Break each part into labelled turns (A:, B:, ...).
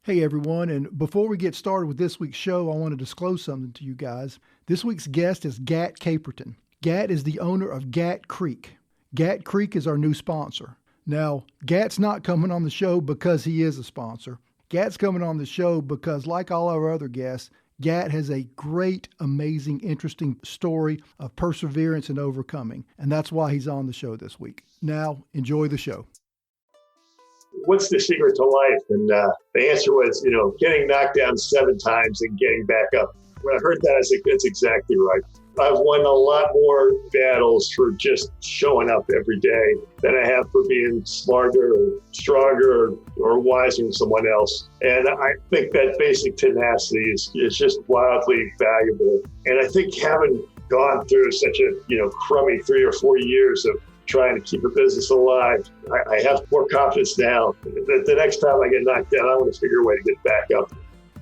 A: Hey everyone, and before we get started with this week's show, I want to disclose something to you guys. This week's guest is Gat Caperton. Gat is the owner of Gat Creek. Gat Creek is our new sponsor. Now, Gat's not coming on the show because he is a sponsor. Gat's coming on the show because, like all our other guests, Gat has a great, amazing, interesting story of perseverance and overcoming, and that's why he's on the show this week. Now, enjoy the show.
B: What's the secret to life? And the answer was, getting knocked down 7 times and getting back up. When I heard that, I was like, that's exactly right. I've won a lot more battles for just showing up every day than I have for being smarter or stronger or wiser than someone else. And I think that basic tenacity is just wildly valuable. And I think having gone through such a, crummy 3 or 4 years of trying to keep a business alive, I have more confidence now that the next time I get knocked down, I want to figure a way to get back up.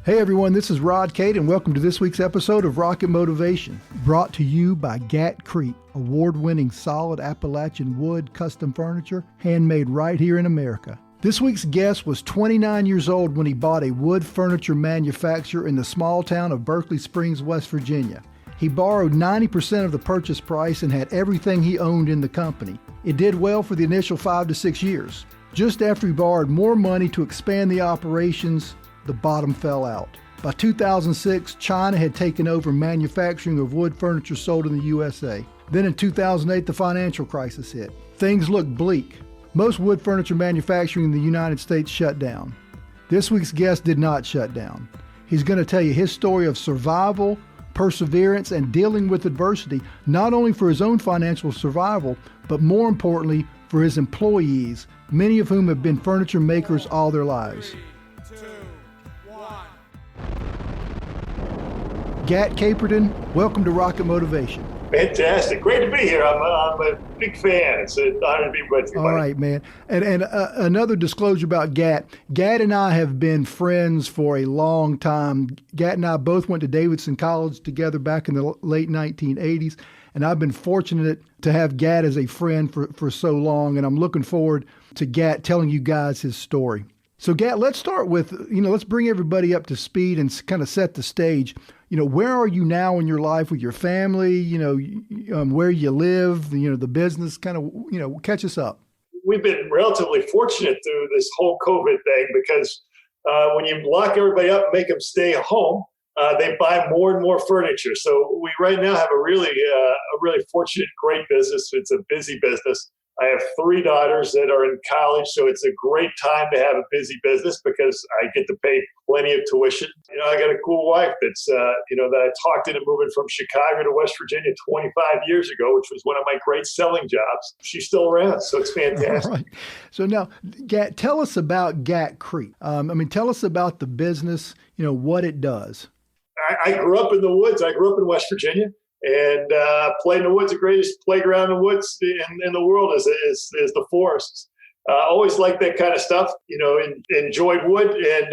A: Hey everyone, this is Rod Cate, and welcome to this week's episode of Rocket Motivation, brought to you by Gat Creek, award-winning solid Appalachian wood custom furniture, handmade right here in America. This week's guest was 29 years old when he bought a wood furniture manufacturer in the small town of Berkeley Springs, West Virginia. He borrowed 90% of the purchase price and had everything he owned in the company. It did well for the initial 5 to 6 years. Just after he borrowed more money to expand the operations, the bottom fell out. By 2006, China had taken over manufacturing of wood furniture sold in the USA. Then in 2008, the financial crisis hit. Things looked bleak. Most wood furniture manufacturing in the United States shut down. This week's guest did not shut down. He's going to tell you his story of survival, perseverance, and dealing with adversity, not only for his own financial survival, but more importantly, for his employees, many of whom have been furniture makers all their lives.
C: 3, 2, 1.
A: Gat Caperton, welcome to Rocket Motivation.
B: Fantastic. Great to be here. I'm a big fan. It's an honor to be with you.
A: All right, man. And another disclosure about Gat. Gat and I have been friends for a long time. Gat and I both went to Davidson College together back in the late 1980s, and I've been fortunate to have Gat as a friend for so long, and I'm looking forward to Gat telling you guys his story. So Gat, let's start with, let's bring everybody up to speed and kind of set the stage. Where are you now in your life with your family, where you live, the business, kind of, catch us up.
B: We've been relatively fortunate through this whole COVID thing because when you lock everybody up and make them stay home, they buy more and more furniture. So we right now have a really fortunate, great business. It's a busy business. I have 3 daughters that are in college, so it's a great time to have a busy business because I get to pay plenty of tuition. I got a cool wife that's, that I talked into moving from Chicago to West Virginia 25 years ago, which was one of my great selling jobs. She's still around, so it's fantastic.
A: All right. So now, Gat, tell us about Gat Creek. Tell us about the business, what it does.
B: I grew up in the woods. I grew up in West Virginia. And played in the woods. The greatest playground in the woods in the world is the forests. Always liked that kind of stuff, enjoyed wood. And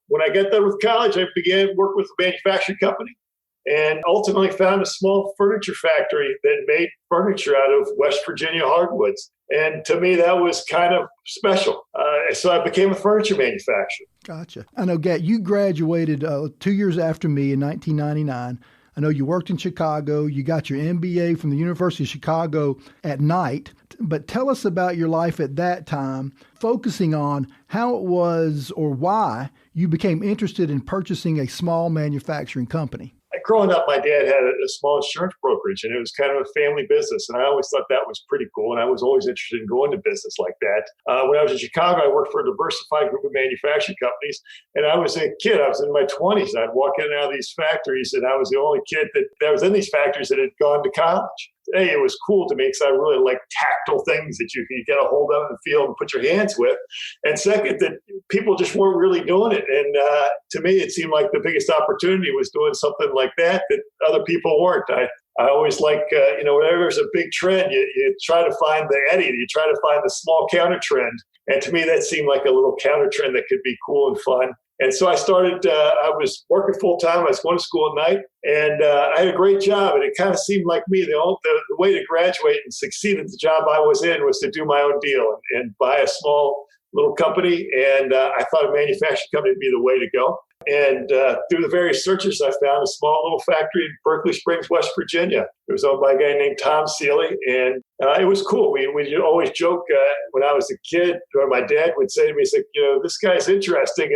B: when I got done with college, I began working with a manufacturing company and ultimately found a small furniture factory that made furniture out of West Virginia hardwoods. And to me, that was kind of special. So I became a furniture manufacturer.
A: Gotcha. I know, Gat, you graduated 2 years after me in 1999. I know you worked in Chicago. You got your MBA from the University of Chicago at night. But tell us about your life at that time, focusing on how it was or why you became interested in purchasing a small manufacturing company.
B: Growing up, my dad had a small insurance brokerage, and it was kind of a family business. And I always thought that was pretty cool. And I was always interested in going to business like that. When I was in Chicago, I worked for a diversified group of manufacturing companies. And I was a kid. I was in my 20s. And I'd walk in and out of these factories, and I was the only kid that was in these factories that had gone to college. A, it was cool to me because I really like tactile things that you can get a hold of and feel and put your hands with. And second, that people just weren't really doing it. And to me, it seemed like the biggest opportunity was doing something like that other people weren't. I always like, whenever there's a big trend, you try to find the eddy, you try to find the small counter trend. And to me, that seemed like a little counter trend that could be cool and fun. And so I started, I was working full time. I was going to school at night, and I had a great job. And it kind of seemed like me, the way to graduate and succeed at the job I was in was to do my own deal and buy a small little company, and I thought a manufacturing company would be the way to go. And through the various searches, I found a small little factory in Berkeley Springs, West Virginia. It was owned by a guy named Tom Seeley, and it was cool. We always joke when I was a kid, or my dad would say to me, he's like, this guy's interesting.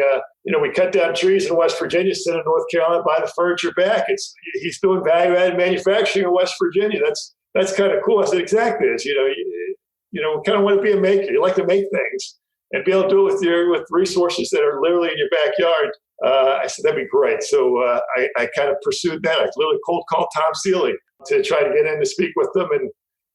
B: We cut down trees in West Virginia, send in North Carolina, buy the furniture back. He's doing value-added manufacturing in West Virginia. That's kind of cool. I said, exactly. It's, we kind of want to be a maker. You like to make things and be able to do it with resources that are literally in your backyard. I said, that'd be great. So I kind of pursued that. I literally cold called Tom Seeley to try to get in to speak with them. And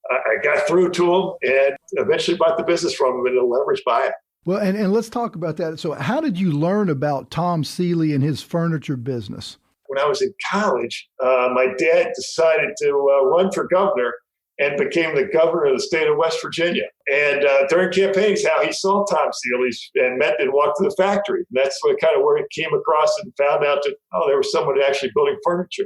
B: I got through to him and eventually bought the business from him in a leverage buy.
A: Well, and let's talk about that. So how did you learn about Tom Seeley and his furniture business?
B: When I was in college, my dad decided to run for governor and became the governor of the state of West Virginia. And during campaigns, how he saw Tom Seeley's and met and walked to the factory. And that's where he came across and found out that, there was someone actually building furniture.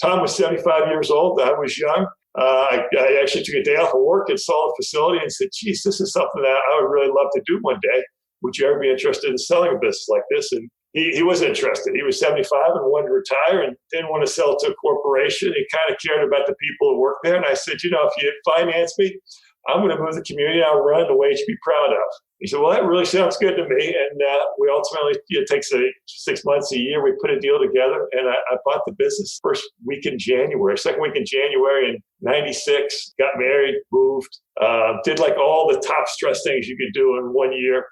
B: Tom was 75 years old. I was young. I actually took a day off of work and saw the facility and said, geez, this is something that I would really love to do one day. Would you ever be interested in selling a business like this? And he was interested. He was 75 and wanted to retire and didn't want to sell to a corporation. He kind of cared about the people who work there. And I said, if you finance me, I'm going to move the community. I'll run in a way you'd be proud of. He said, well, that really sounds good to me. And we ultimately, it takes 6 months, a year. We put a deal together and I bought the business second week in January in 96, got married, moved, did like all the top stress things you could do in 1 year.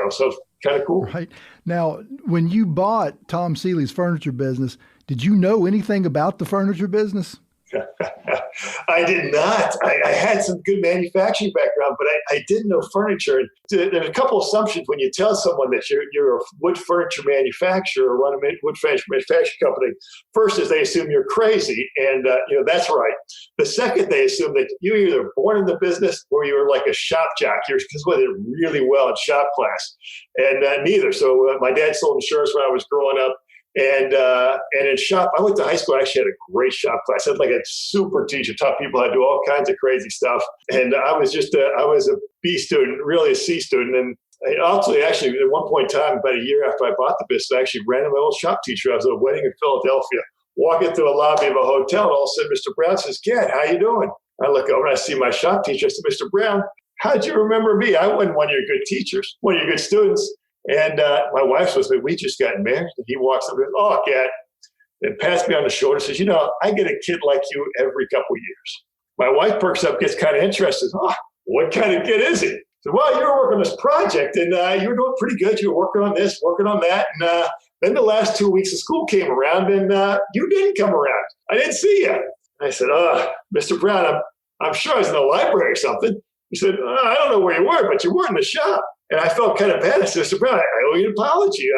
B: So it's kind of cool.
A: Right. Now, when you bought Tom Seeley's furniture business, did you know anything about the furniture business?
B: I did not. I had some good manufacturing background, but I didn't know furniture. There's a couple assumptions when you tell someone that you're a wood furniture manufacturer or run a wood furniture manufacturing company. First is they assume you're crazy, and that's right. The second, they assume that you were either born in the business or you were like a shop jock. You're did really well in shop class, and neither. So my dad sold insurance when I was growing up. And in shop, I went to high school. I actually had a great shop class. I had like a super teacher, taught people how to do all kinds of crazy stuff. And I was a B student, really a C student. And actually, at one point in time, about a year after I bought the business, I actually ran my old shop teacher. I was at a wedding in Philadelphia, walking through a lobby of a hotel, and all of a sudden, Mr. Brown says, Gat, how you doing? I look over and I see my shop teacher. I said, Mr. Brown, how'd you remember me? I wasn't one of your good teachers, one of your good students. And my wife was like, we just got married. And he walks up and goes, oh, Gat, and pats me on the shoulder and says, I get a kid like you every couple of years. My wife perks up, gets kind of interested. Oh, what kind of kid is he? I said, well, you were working on this project and you were doing pretty good. You were working on this, working on that. And then the last 2 weeks of school came around and you didn't come around. I didn't see you. I said, Mr. Brown, I'm sure I was in the library or something. He said, I don't know where you were, but you were in the shop. And I felt kind of bad. I said, Mr. Brown, I owe you an apology.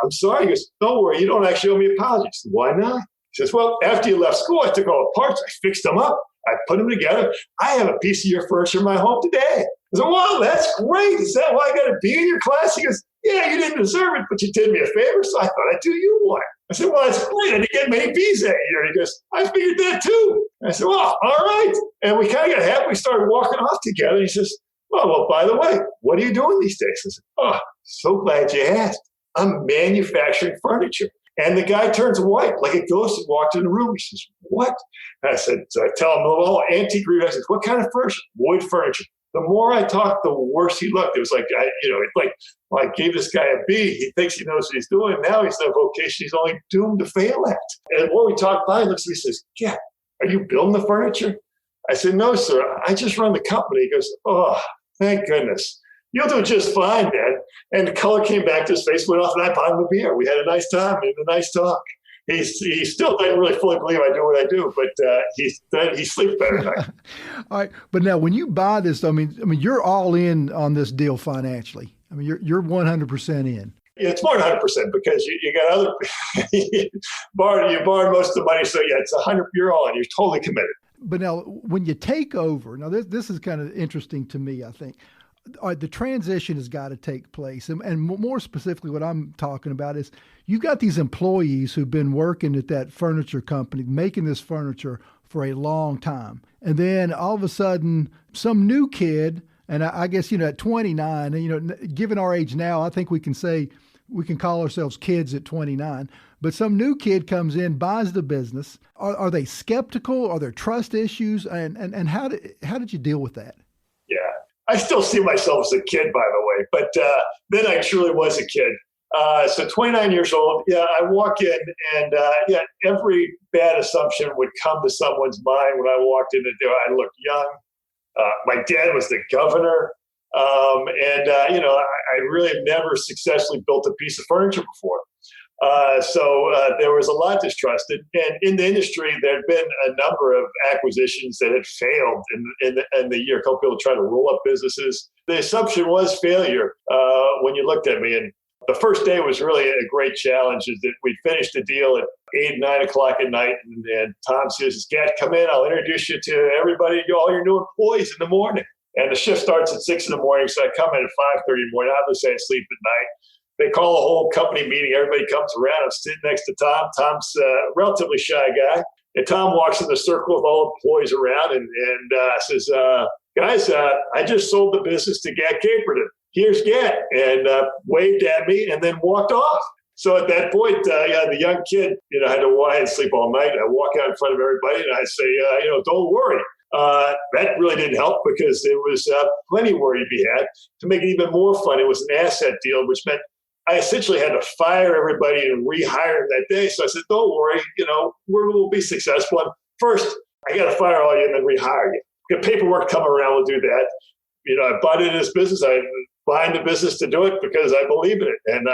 B: I'm sorry. He goes, don't worry. You don't actually owe me an apology. I said, why not? He says, well, after you left school, I took all the parts. I fixed them up. I put them together. I have a piece of your furniture in my home today. I said, wow, that's great. Is that why I got to be in your class? He goes, yeah, you didn't deserve it, but you did me a favor, so I thought I'd do you one. I said, well, that's great. I didn't get many B's that year. He goes, I figured that too. I said, well, all right. And we kind of got happy. We started walking off together. He says, oh, well, by the way, what are you doing these days? I said, oh, so glad you asked. I'm manufacturing furniture. And the guy turns white, like a ghost, and walked in the room. He says, what? And I said, so I tell him, oh, antique review. I said, what kind of furniture? Wood furniture. The more I talked, the worse he looked. It was like, I gave this guy a B. He thinks he knows what he's doing. Now he's in a vocation he's only doomed to fail at. And the more we talked by, he looks at me and says, yeah, are you building the furniture? I said, no, sir. I just run the company. He goes, oh, thank goodness. You'll do just fine, Dad. And the color came back to his face, went off, and I bought him a beer. We had a nice time and a nice talk. He still doesn't really fully believe I do what I do, but he sleeps better at night.
A: All right, but now when you buy this, I mean, you're all in on this deal financially. I mean, you're 100% in.
B: Yeah, it's more than 100% because you got other you borrowed most of the money, so yeah, it's 100. You're all in. You're totally committed.
A: But now, when you take over, now this is kind of interesting to me, I think. All right, the transition has got to take place. And more specifically, what I'm talking about is you've got these employees who've been working at that furniture company, making this furniture for a long time. And then all of a sudden, some new kid And I guess, at 29, given our age now, I think we can say we can call ourselves kids at 29. But some new kid comes in, buys the business. Are they skeptical? Are there trust issues? And how did you deal with that?
B: Yeah, I still see myself as a kid, by the way, but then I truly was a kid. So 29 years old, I walk in and every bad assumption would come to someone's mind when I walked in the door. I looked young. My dad was the governor. I really have never successfully built a piece of furniture before. So there was a lot distrusted. And in the industry, there had been a number of acquisitions that had failed in the year. A couple people tried to roll up businesses. The assumption was failure when you looked at me. And the first day was really a great challenge, is that we finished the deal at 8, 9 o'clock at night. And Tom says, Gat, come in. I'll introduce you to everybody, all your new employees in the morning. And the shift starts at 6 in the morning. So I come in at 5:30 in the morning. Obviously, I sleep at night. They call a whole company meeting. Everybody comes around. I'm sitting next to Tom. Tom's a relatively shy guy. And Tom walks in the circle with all employees around and says, guys, I just sold the business to Gat Caperton. Here's Gat. And waved at me and then walked off. So at that point, the young kid, had to whine and sleep all night. I walk out in front of everybody and I say, don't worry. That really didn't help because there was plenty of worry to be had. To make it even more fun, it was an asset deal, which meant I essentially had to fire everybody and rehire them that day. So I said, don't worry, we'll be successful. And first, I got to fire all you and then rehire you. Get paperwork coming around, we'll do that. I bought into this business. I'm buying the business to do it because I believe in it. And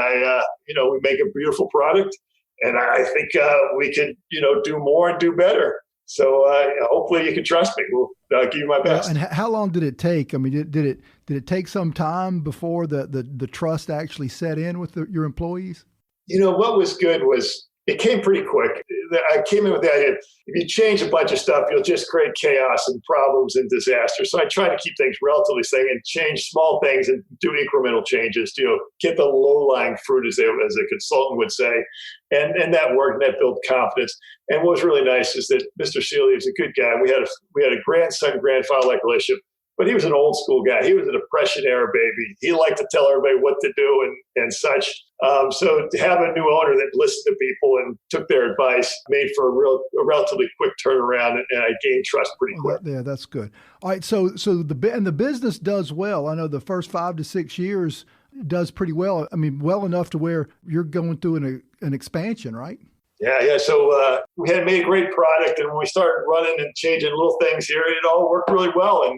B: we make a beautiful product. And I think we can, do more and do better. So hopefully you can trust me. We'll give you my best.
A: And how long did it take? I mean, did it take some time before the trust actually set in with your employees?
B: What was good was it came pretty quick. I came in with the idea, if you change a bunch of stuff, you'll just create chaos and problems and disaster. So I try to keep things relatively sane and change small things and do incremental changes to get the low-lying fruit, as a consultant would say. And that worked, and that built confidence. And what was really nice is that Mr. Seeley is a good guy. We had a grandson-grandfather-like relationship, but he was an old school guy. He was a Depression-era baby. He liked to tell everybody what to do and such. So to have a new owner that listened to people and took their advice made for a relatively quick turnaround, and I gained trust pretty quick.
A: Yeah, that's good. All right, so the business does well. I know the first 5 to 6 years does pretty well. I mean, well enough to where you're going through an expansion, right?
B: Yeah. So we had made a great product, and when we started running and changing little things here, it all worked really well. And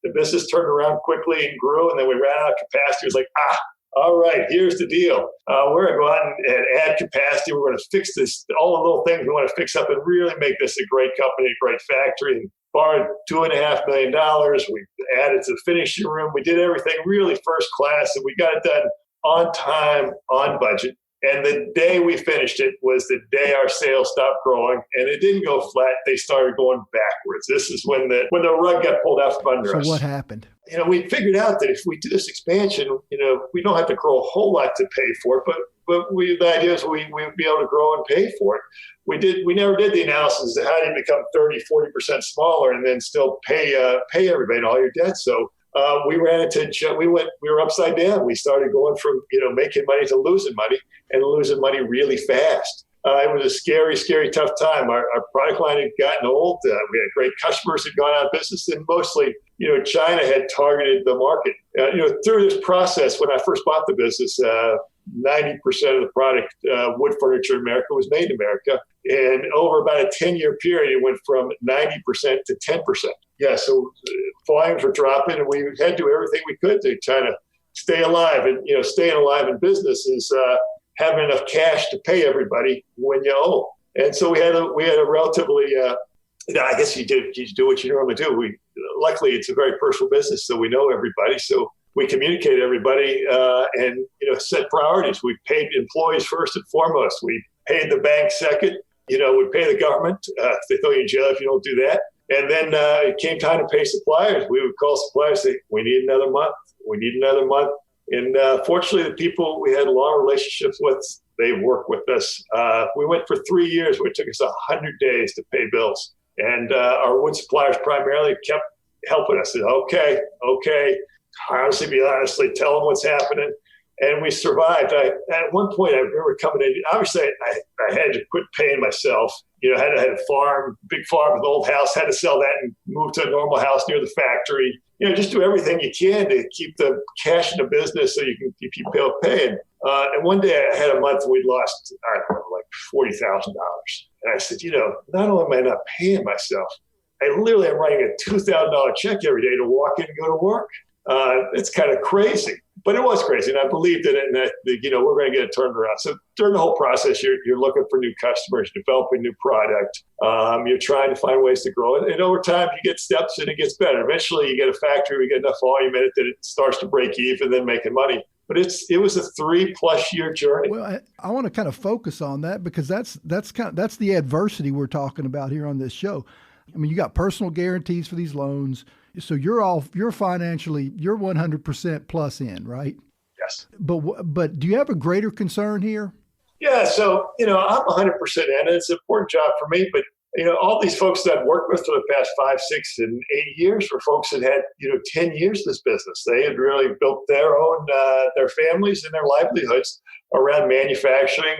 B: the business turned around quickly and grew, and then we ran out of capacity. It was like, all right, here's the deal. We're going to go out and add capacity. We're going to fix this, all the little things we want to fix up and really make this a great company, a great factory. And borrowed $2.5 million. We added to the finishing room. We did everything really first class, and we got it done on time, on budget. And the day we finished it was the day our sales stopped growing, and it didn't go flat. They started going backwards. This is when the rug got pulled out from under us.
A: So what happened? We figured
B: out that if we do this expansion, we don't have to grow a whole lot to pay for it, but the idea is we'd be able to grow and pay for it. We never did the analysis of how do you become 30-40% smaller and then still pay everybody and all your debt. So we were upside down. We started going from making money to losing money, and losing money really fast. It was a scary, scary, tough time. Our product line had gotten old. We had great customers had gone out of business, and mostly, China had targeted the market. Through this process, when I first bought the business, 90% of the product, wood furniture in America, was made in America. And over about a 10-year period, it went from 90% to 10%. Yeah, so volumes were dropping, and we had to do everything we could to try to stay alive. And, staying alive in business is having enough cash to pay everybody when you owe. And so we had a relatively, I guess you do what you normally do. Luckily, it's a very personal business, so we know everybody. So we communicate to everybody and set priorities. We paid employees first and foremost. We paid the bank second. We pay the government. They throw you in jail if you don't do that. And then it came time to pay suppliers. We would call suppliers and say, we need another month. We need another month. And fortunately, the people we had long relationships with, they worked with us. We went for 3 years where it took us 100 days to pay bills. And our wood suppliers primarily kept helping us. Said, okay, honestly, tell them what's happening. And we survived. At one point, I remember coming in. Obviously, I had to quit paying myself. Had a farm, big farm with an old house, had to sell that and move to a normal house near the factory. Just do everything you can to keep the cash in the business so you can keep paying. And one day I had a month we'd lost, I don't know, like $40,000. And I said, not only am I not paying myself, I literally am writing a $2,000 check every day to walk in and go to work. It's kind of crazy, but it was crazy. And I believed in it and that, we're going to get it turned around. So during the whole process, you're looking for new customers, developing new product. You're trying to find ways to grow it. And over time, you get steps and it gets better. Eventually, you get a factory, we get enough volume in it that it starts to break even, then making money. But it was a 3+ year journey.
A: Well, I want to kind of focus on that because that's the adversity we're talking about here on this show. I mean, you got personal guarantees for these loans. So you're financially, you're 100% plus in, right?
B: Yes.
A: But do you have a greater concern here?
B: Yeah. So, I'm 100% in. It's an important job for me, but all these folks that I've worked with for the past 5, 6, and 8 years were folks that had, 10 years in this business. They had really built their own, their families and their livelihoods around manufacturing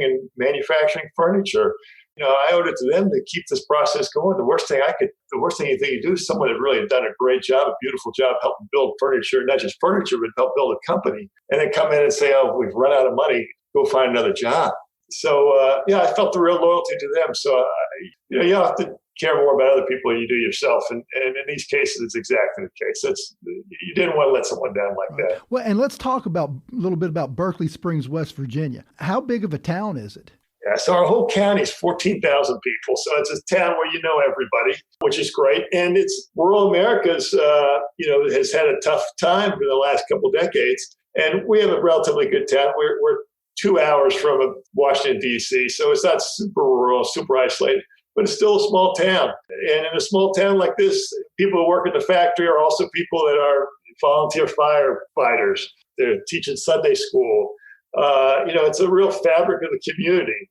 B: furniture. I owed it to them to keep this process going. The worst thing you think you do is someone that really had done a great job, a beautiful job, helping build furniture, not just furniture, but help build a company, and then come in and say, "Oh, we've run out of money. Go find another job." So, I felt the real loyalty to them. So, you have to care more about other people than you do yourself. And in these cases, it's exactly the case. You didn't want to let someone down like that.
A: Well, and let's talk a little bit about Berkeley Springs, West Virginia. How big of a town is it?
B: Yeah, so our whole county is 14,000 people. So it's a town where you know everybody, which is great. And it's rural America's, has had a tough time for the last couple of decades. And we have a relatively good town. We're 2 hours from Washington, D.C., so it's not super rural, super isolated, but it's still a small town. And in a small town like this, people who work in the factory are also people that are volunteer firefighters. They're teaching Sunday school. It's a real fabric of the community.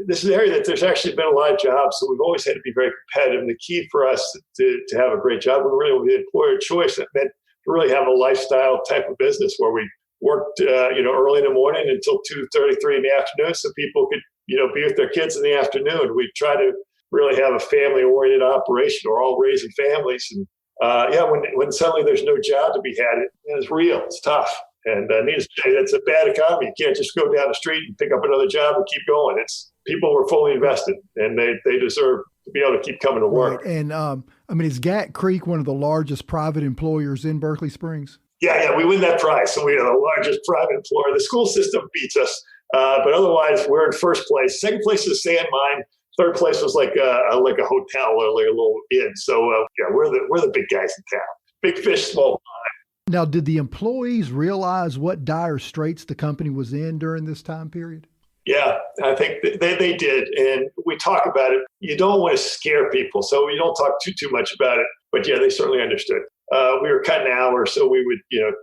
B: This is an area that there's actually been a lot of jobs, so we've always had to be very competitive. And the key for us to have a great job, we really want the employer choice. That meant to really have a lifestyle type of business where we worked, early in the morning until 2:33 in the afternoon, so people could, be with their kids in the afternoon. We try to really have a family-oriented operation. We're all raising families, and when suddenly there's no job to be had, it's real. It's tough. And needless to say, that's a bad economy. You can't just go down the street and pick up another job and keep going. It's people were fully invested, and they deserve to be able to keep coming to work.
A: Right. And is Gat Creek one of the largest private employers in Berkeley Springs?
B: Yeah, we win that prize. So we are the largest private employer. The school system beats us, but otherwise we're in first place. Second place is Sand Mine. Third place was like a hotel or like a little inn. So we're the big guys in town. Big fish, small pond.
A: Now, did the employees realize what dire straits the company was in during this time period?
B: Yeah, I think they did. And we talk about it. You don't want to scare people, so you don't talk too much about it. But yeah, they certainly understood. We were cutting hours, so we would,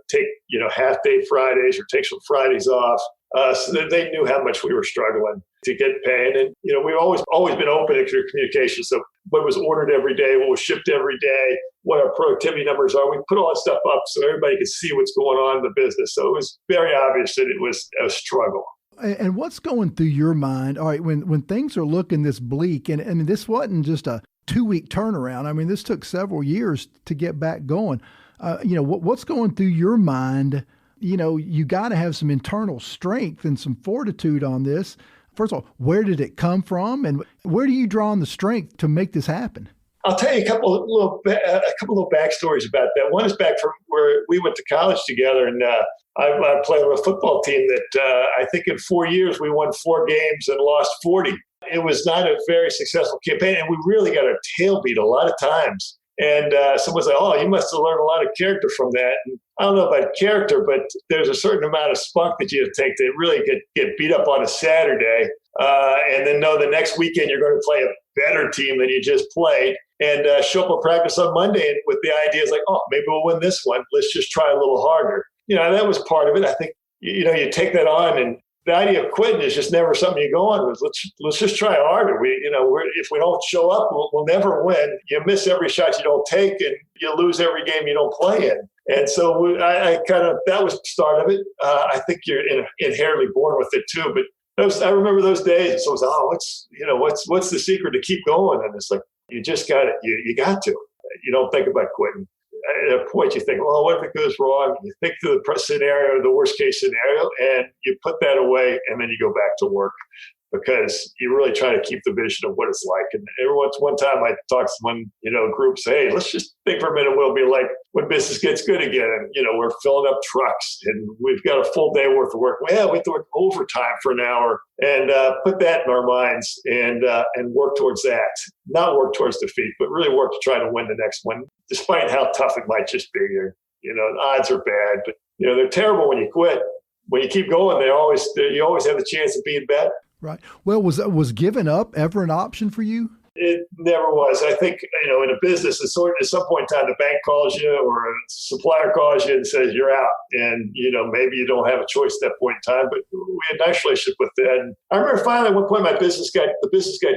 B: take, half-day Fridays or take some Fridays off. So that they knew how much we were struggling to get paid. And, we've always been open to communication. So what was ordered every day, what was shipped every day, what our productivity numbers are. We put all that stuff up so everybody could see what's going on in the business. So it was very obvious that it was a struggle.
A: And what's going through your mind? All right, when things are looking this bleak, and I mean, this wasn't just a 2-week turnaround. I mean, this took several years to get back going. What's going through your mind? You got to have some internal strength and some fortitude on this. First of all, where did it come from, and where do you draw on the strength to make this happen?
B: I'll tell you a couple of little backstories about that. One is back from where we went to college together, and I played on a football team that I think in 4 years we won 4 games and lost 40. It was not a very successful campaign, and we really got our tail beat a lot of times. And someone's like, "Oh, you must have learned a lot of character from that." And I don't know about character, but there's a certain amount of spunk that you have to take to really get beat up on a Saturday, and then know the next weekend you're going to play a better team than you just played, and show up at practice on Monday with the idea is like, "Oh, maybe we'll win this one. Let's just try a little harder." That was part of it. I think you take that on, and the idea of quitting is just never something you go on with. Let's just try harder. If we don't show up, we'll never win. You miss every shot you don't take, and you lose every game you don't play in. And so I kind of, that was the start of it. I think you're inherently born with it too. But I remember those days. So it was, what's the secret to keep going? And it's like, you just got it. You got to. You don't think about quitting. At a point, you think, well, what if it goes wrong? You think through the scenario, the worst case scenario, and you put that away, and then you go back to work because you really try to keep the vision of what it's like. And one time I talked to one, group, say, hey, let's just think for a minute what it'll be like when business gets good again. And, we're filling up trucks and we've got a full day worth of work. Well, we have to work overtime for an hour and put that in our minds and work towards that. Not work towards defeat, but really work to try to win the next one, despite how tough it might just be. The odds are bad, but, they're terrible when you quit. When you keep going, you always have the chance of being better.
A: Right. Well, was giving up ever an option for you?
B: It never was. I think, in a business, at some point in time, the bank calls you or a supplier calls you and says you're out. And, maybe you don't have a choice at that point in time, but we had a nice relationship with that. And I remember finally at one point the business got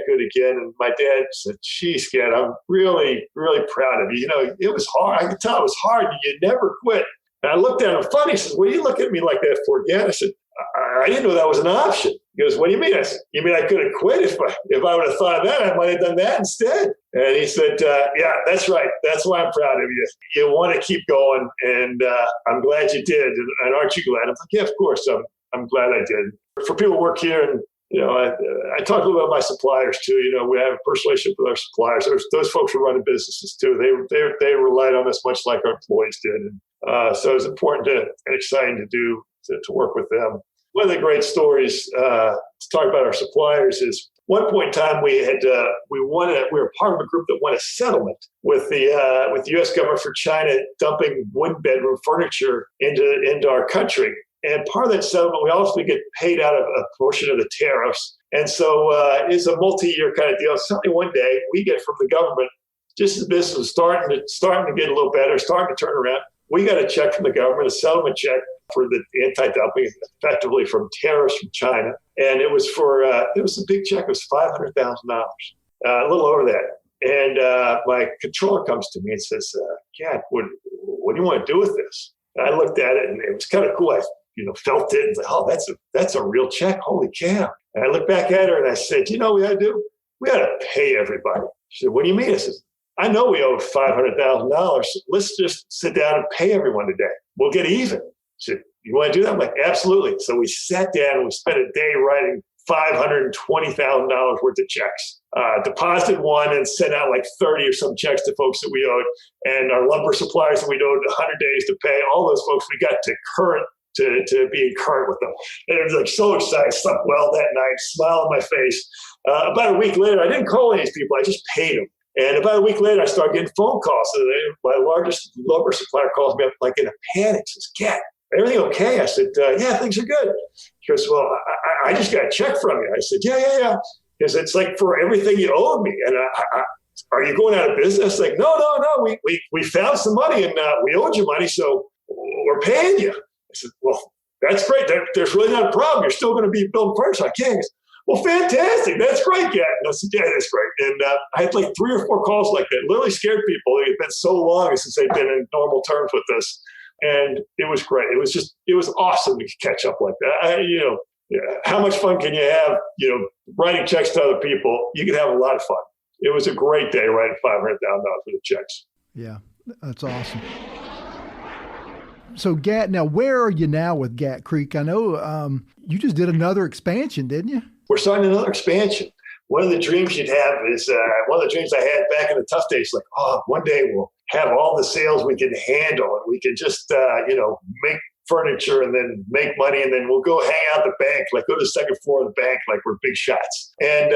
B: good again. And my dad said, geez, Gat, I'm really, really proud of you. It was hard. I could tell it was hard. You never quit. And I looked at him funny. He says, what are you looking at me like that for, Gat? I said, I didn't know that was an option. He goes, what do you mean? I said, you mean I could have quit? If I would have thought of that, I might have done that instead. And he said, yeah, that's right. That's why I'm proud of you. You want to keep going. And I'm glad you did. And aren't you glad? I'm like, yeah, of course. I'm glad I did. For people who work here, and I talk a little about my suppliers too. We have a personal relationship with our suppliers. Those folks who run businesses too. They relied on us much like our employees did. And so it's important and exciting to do to work with them. One of the great stories to talk about our suppliers is one point in time we were part of a group that won a settlement with the U.S. government for China dumping one-bedroom furniture into our country. And part of that settlement, we also get paid out of a portion of the tariffs. And so it's a multi-year kind of deal. Suddenly one day we get from the government, just as business was starting to get a little better, starting to turn around, we got a check from the government, a settlement check for the anti-dumping, effectively from tariffs from China. And it was a big check. It was $500,000, a little over that. And my controller comes to me and says, Gat, what do you want to do with this? And I looked at it and it was kind of cool. I felt it and said, oh, that's a real check. Holy cow. And I looked back at her and I said, what we got to do? We got to pay everybody. She said, what do you mean? I said, I know we owe $500,000. Let's just sit down and pay everyone today. We'll get even. She said, you want to do that? I'm like, absolutely. So we sat down and we spent a day writing $520,000 worth of checks. Deposited one and sent out like 30 or some checks to folks that we owed. And our lumber suppliers that we owed 100 days to pay, all those folks, we got to be current with them. And it was like so exciting. I slept well that night, smile on my face. About a week later, I didn't call any of these people. I just paid them. And about a week later, I started getting phone calls. So my largest lumber supplier calls me up like in a panic. Says, Gat, everything okay? I said, yeah, things are good. He goes, well, I just got a check from you. I said, yeah. Because it's like for everything you owed me. And are you going out of business? Like, no. We found some money and we owed you money, so we're paying you. I said, well, that's great. There's really not a problem. You're still going to be building furniture. I can't. Well, fantastic. That's great, Gat. And I said, yeah, that's great. And I had like 3 or 4 calls like that. Literally scared people. It had been so long since they'd been in normal terms with us. And it was great. It was awesome to catch up like that. How much fun can you have, writing checks to other people? You can have a lot of fun. It was a great day writing $500,000 for the checks.
A: Yeah, that's awesome. So, Gat, now where are you now with Gat Creek? I know you just did another expansion, didn't you?
B: We're starting another expansion. One of the dreams you'd have is one of the dreams I had back in the tough days, like, one day we'll have all the sales we can handle and we can just, make furniture and then make money and then we'll go hang out at the bank, like go to the second floor of the bank like we're big shots. And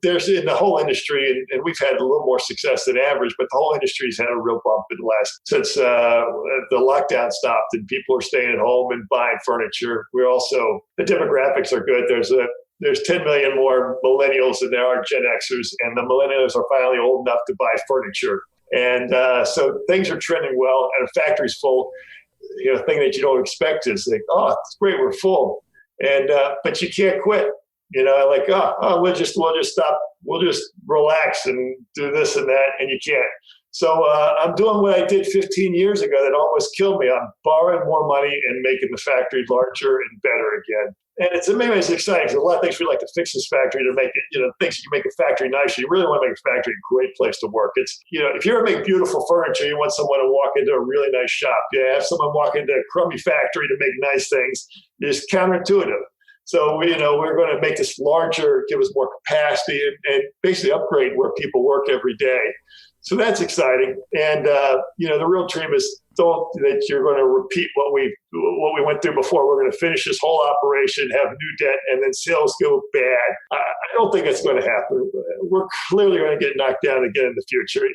B: there's in the whole industry, and we've had a little more success than average, but the whole industry's had a real bump in the last, since the lockdown stopped and people are staying at home and buying furniture. We're also, the demographics are good. There's 10 million more millennials than there are Gen Xers, and the millennials are finally old enough to buy furniture. And so things are trending well, and a factory's full. Thing that you don't expect is like, it's great, we're full, and but you can't quit. We'll just stop, we'll just relax and do this and that, and you can't. So I'm doing what I did 15 years ago that almost killed me. I'm borrowing more money and making the factory larger and better again. And it's exciting because a lot of things we like to fix this factory to make it, things you make a factory nicer. You really want to make a factory a great place to work. It's, if you ever make beautiful furniture, you want someone to walk into a really nice shop. You have someone walk into a crummy factory to make nice things. It's counterintuitive. So, we're going to make this larger, give us more capacity and basically upgrade where people work every day. So that's exciting. And, the real dream is that you're going to repeat what we went through before. We're going to finish this whole operation, have new debt, and then sales go bad. I don't think it's going to happen. We're clearly going to get knocked down again in the future.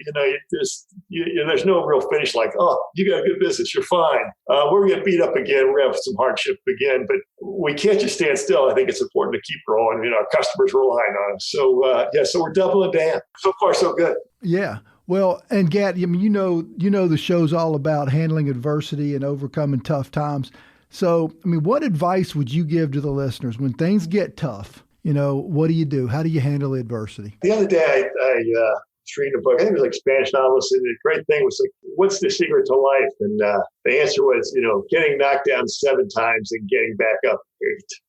B: There's no real finish like, oh, you got a good business, you're fine. We're going to get beat up again. We're going to have some hardship again, but we can't just stand still. I think it's important to keep growing. Our customers are relying on us. So we're doubling down. So far, so good.
A: Yeah. Well, and Gat, the show's all about handling adversity and overcoming tough times. So, what advice would you give to the listeners when things get tough? What do you do? How do you handle adversity?
B: The other day, I was reading a book. I think it was like Spanish novels, and the great thing was like, what's the secret to life? And the answer was, getting knocked down 7 times and getting back up 8.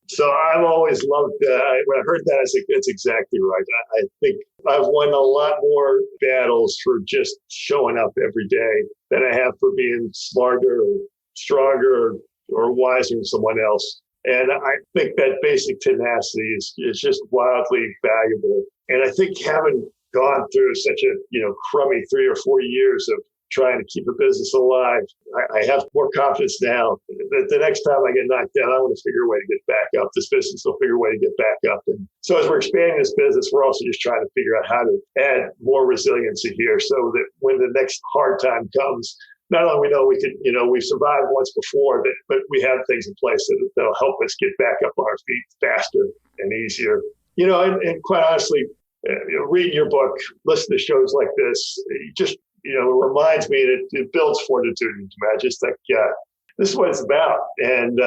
B: So I've always loved that. When I heard that, I was like, that's exactly right. I think I've won a lot more battles for just showing up every day than I have for being smarter or stronger or wiser than someone else. And I think that basic tenacity is just wildly valuable. And I think having gone through such a crummy 3 or 4 years of trying to keep a business alive, I have more confidence now that the next time I get knocked down, I want to figure a way to get back up. This business will figure a way to get back up. And so as we're expanding this business, we're also just trying to figure out how to add more resiliency here so that when the next hard time comes, not only we know we could, we've survived once before, but we have things in place that'll help us get back up on our feet faster and easier. And quite honestly, reading your book, listening to shows like this, it reminds me that it builds fortitude into me. I just think, this is what it's about. And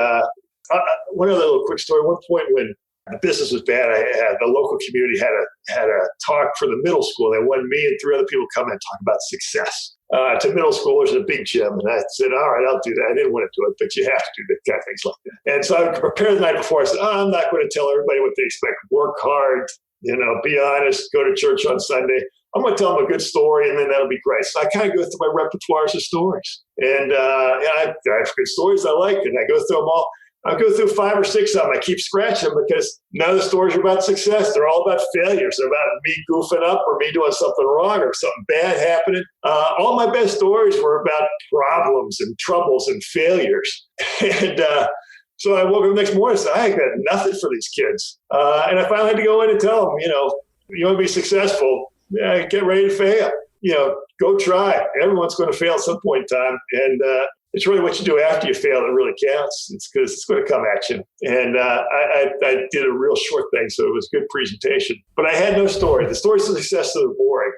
B: one other little quick story. One point when the business was bad, the local community had a talk for the middle school. They wanted me and 3 other people come in and talk about success to middle schoolers in a big gym. And I said, all right, I'll do that. I didn't want to do it, but you have to do that kind of things like that. And so I prepared the night before. I said, I'm not going to tell everybody what they expect. Work hard, be honest, go to church on Sunday. I'm going to tell them a good story, and then that'll be great. So I kind of go through my repertoires of stories. And I have good stories I like, and I go through them all. I go through 5 or 6 of them. I keep scratching them because none of the stories are about success. They're all about failures. They're about me goofing up or me doing something wrong or something bad happening. All my best stories were about problems and troubles and failures. And so I woke up the next morning and said, I got nothing for these kids. And I finally had to go in and tell them, you want to be successful, get ready to fail. Go try. Everyone's going to fail at some point in time. And it's really what you do after you fail that really counts. It's because it's going to come at you. And I did a real short thing, so it was a good presentation. But I had no story. The stories of success are boring.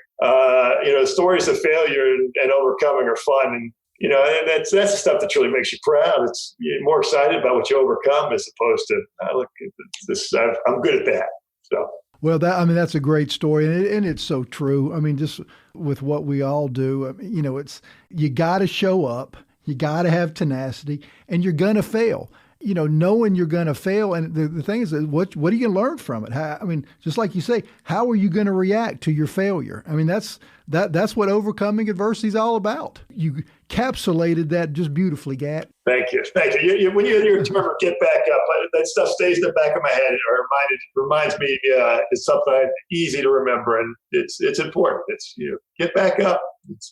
B: Stories of failure and overcoming are fun. And and that's the stuff that really makes you proud. You're more excited about what you overcome as opposed to, look, I'm good at that. So.
A: Well, that's a great story, and it's so true. Just with what we all do, you got to show up, you got to have tenacity, and you're going to fail. Knowing you're going to fail, and the thing is, what are you going to learn from it? Just like you say, how are you going to react to your failure? That's what overcoming adversity is all about. You encapsulated that just beautifully, Gat.
B: Thank you. When you hear the term "get back up," that stuff stays in the back of my head. It reminds me it's something easy to remember, and it's important. It's get back up.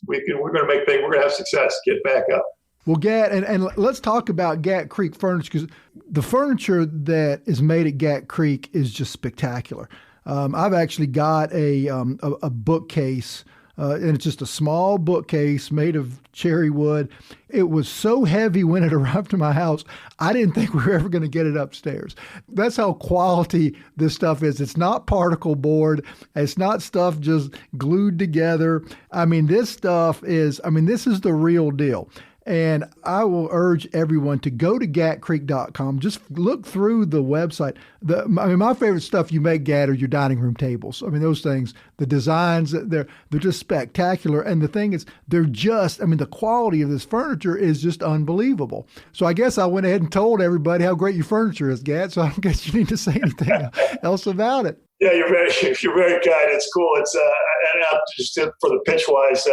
B: We're going to make things. We're going to have success. Get back up.
A: Well, Gat, and let's talk about Gat Creek Furniture, because the furniture that is made at Gat Creek is just spectacular. I've actually got a bookcase, and it's just a small bookcase made of cherry wood. It was so heavy when it arrived to my house, I didn't think we were ever going to get it upstairs. That's how quality this stuff is. It's not particle board. It's not stuff just glued together. This stuff is, this is the real deal. And I will urge everyone to go to gatcreek.com. Just look through the website. My favorite stuff you make, Gat, are your dining room tables. I mean, those things, the designs, they're just spectacular. And the thing is, the quality of this furniture is just unbelievable. So I guess I went ahead and told everybody how great your furniture is, Gat. So I don't guess you need to say anything else about it.
B: Yeah, you're very kind. It's cool. It's and just for the pitch wise,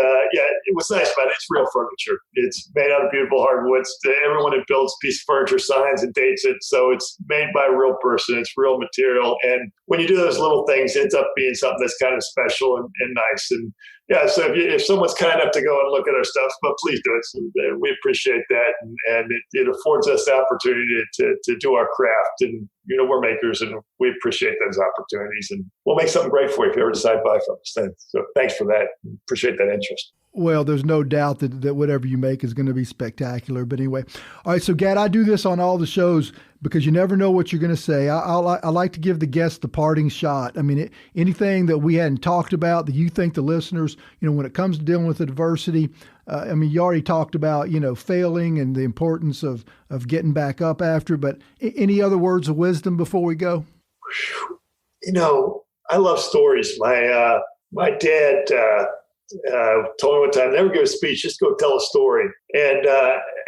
B: what's nice about it, it's real furniture. It's made out of beautiful hardwoods. Everyone that builds a piece of furniture signs and dates it, so it's made by a real person. It's real material, and when you do those little things, it ends up being something that's kind of special and nice. And yeah, so if someone's kind enough to go and look at our stuff, but please do it. So we appreciate that, and it affords us the opportunity to do our craft. And we're makers, and we appreciate those opportunities. And we'll make something great for you if you ever decide to buy from us. So thanks for that. Appreciate that interest.
A: Well, there's no doubt that whatever you make is going to be spectacular. But anyway, all right, so Gat, I do this on all the shows because you never know what you're going to say. I like to give the guests the parting shot. I mean, anything that we hadn't talked about that you think the listeners, when it comes to dealing with adversity, you already talked about, failing and the importance of getting back up after, but any other words of wisdom before we go?
B: I love stories. My dad told me one time, never give a speech, just go tell a story. And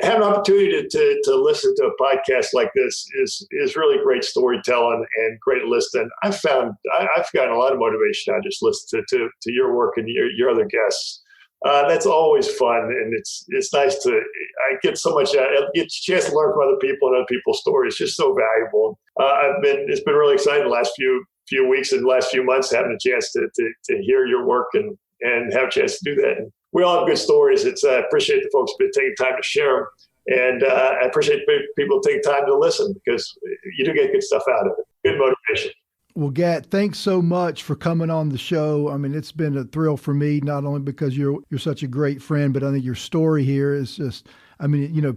B: have an opportunity to listen to a podcast like this is really great storytelling and great listening. I've gotten a lot of motivation. I just listen to your work and your other guests. That's always fun, and it's nice I get so much, I get a chance to learn from other people and other people's stories. It's just so valuable. It's been really exciting the last few weeks and the last few months having a chance to hear your work and have a chance to do that. And we all have good stories. I appreciate the folks taking time to share them, and I appreciate people taking time to listen because you do get good stuff out of it. Good motivation.
A: Well, Gat, thanks so much for coming on the show. I mean, it's been a thrill for me, not only because you're such a great friend, but I think your story here is just,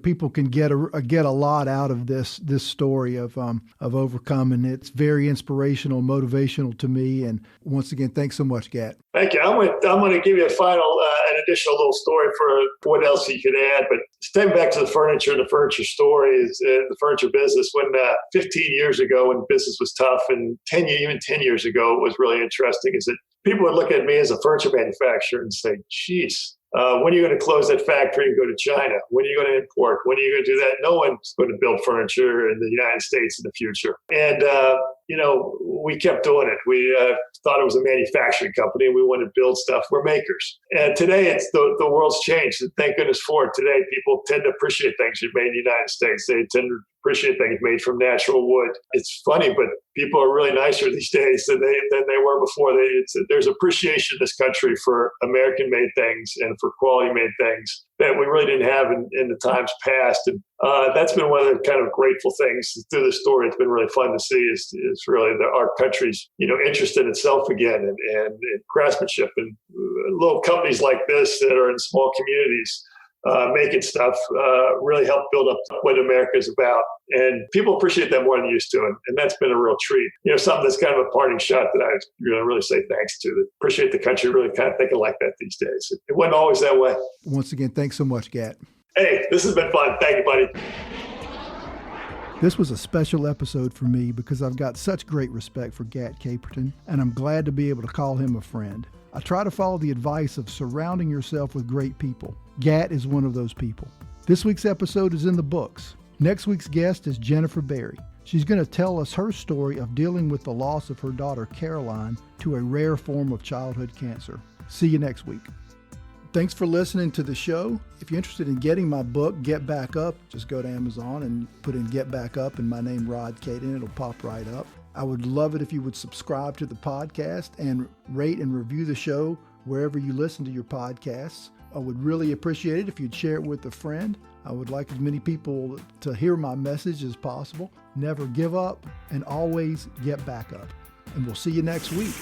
A: people can get a lot out of this story of overcoming. It's very inspirational, motivational to me. And once again, thanks so much, Gat.
B: Thank you. I'm going to give you an additional little story for what else you can add. But staying back to the furniture story is the furniture business. When 15 years ago, when business was tough, and 10 years ago, it was really interesting. Is that people would look at me as a furniture manufacturer and say, "Geez, when are you going to close that factory and go to China? When are you going to import? When are you going to do that?" No one's going to build furniture in the United States in the future. And, we kept doing it. We thought it was a manufacturing company and we wanted to build stuff. We're makers. And today it's the world's changed. And thank goodness for it. Today, people tend to appreciate things that are made in the United States. They tend to appreciate things made from natural wood. It's funny, but people are really nicer these days than they were before. There's appreciation in this country for American-made things and for quality-made things that we really didn't have in the times past. And that's been one of the kind of grateful things through the story. It's been really fun to see is really our country's interest in itself again and craftsmanship, and little companies like this that are in small communities making stuff really help build up what America is about. And people appreciate that more than they used to. And that's been a real treat. Something that's kind of a parting shot that I really say thanks to. That appreciate the country really kind of thinking like that these days. It wasn't always that way.
A: Once again, thanks so much, Gat.
B: Hey, this has been fun. Thank you, buddy.
A: This was a special episode for me because I've got such great respect for Gat Caperton, and I'm glad to be able to call him a friend. I try to follow the advice of surrounding yourself with great people. Gat is one of those people. This week's episode is in the books. Next week's guest is Jennifer Berry. She's going to tell us her story of dealing with the loss of her daughter Caroline to a rare form of childhood cancer. See you next week. Thanks for listening to the show. If you're interested in getting my book, Get Back Up, just go to Amazon and put in Get Back Up and my name, Rod Caden. It'll pop right up. I would love it if you would subscribe to the podcast and rate and review the show wherever you listen to your podcasts. I would really appreciate it if you'd share it with a friend. I would like as many people to hear my message as possible. Never give up and always get back up. And we'll see you next week.